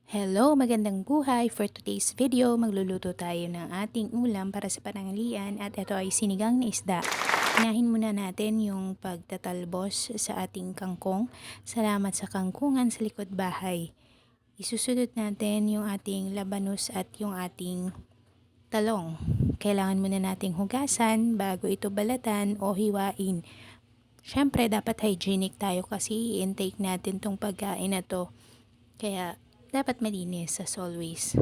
Hello, magandang buhay! For today's video, magluluto tayo ng ating ulam para sa pananghalian at ito ay sinigang na isda. Unahin muna natin yung pagtatalbos sa ating kangkong. Salamat sa kangkungan sa likod bahay. Isusunod natin yung ating labanos at yung ating talong. Kailangan muna nating hugasan bago ito balatan o hiwain. Siyempre, dapat hygienic tayo kasi i-intake natin tong pagkain na to. Kaya, dapat malinis as always.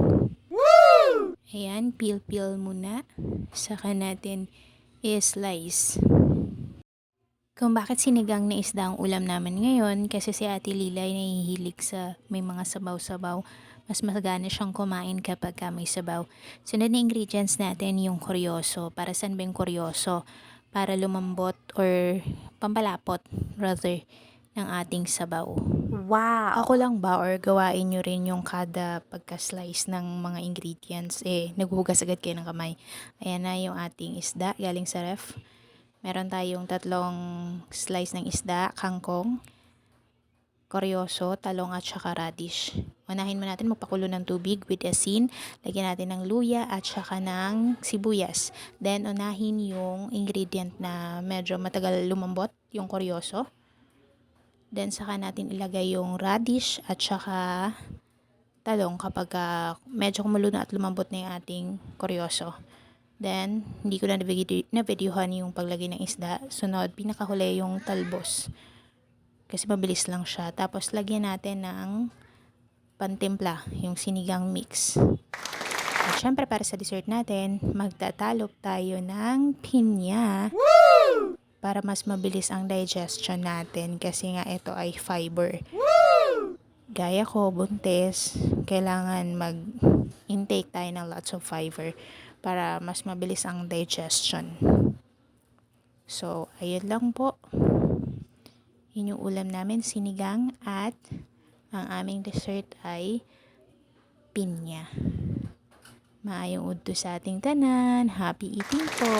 Woo! Ayan, peel muna. Saka natin i-slice. Kung bakit sinigang na isda ang ulam namin ngayon, kasi si Ate Lila ay nahihilig sa may mga sabaw-sabaw. Mas magana siyang kumain kapag may sabaw. Sunod na ingredients natin yung koryoso. Para saan ba yung koryoso? Para lumambot or pampalapot rather ng ating sabaw. Wow! Ako lang ba or gawain nyo rin yung kada pagka-slice ng mga ingredients? Naghuhugas agad kayo ng kamay. Ayan na yung ating isda galing sa ref. Meron tayong 3 slice ng isda, kangkong, koryoso, talong at saka radish. Unahin mo natin magpakulo ng tubig with asin. Lagyan natin ng luya at saka ng sibuyas. Then unahin yung ingredient na medyo matagal lumambot, yung koryoso. Then saka natin ilagay yung radish at saka talong kapag medyo kumulo na at lumambot na yung ating koryoso. Then, hindi ko na na-videohan yung paglagay ng isda. Sunod, pinakahuli yung talbos. Kasi mabilis lang siya. Tapos, lagyan natin ng pantimpla, yung sinigang mix. At syempre, para sa dessert natin, magtatalop tayo ng pinya. Woo! Para mas mabilis ang digestion natin kasi nga ito ay fiber. Woo! Gaya ko, buntis, kailangan mag-intake tayo ng lots of fiber para mas mabilis ang digestion. So, ayun lang po. Yun yung ulam namin, sinigang, at ang aming dessert ay pinya. Maayong udto sa ating tanan. Happy eating po!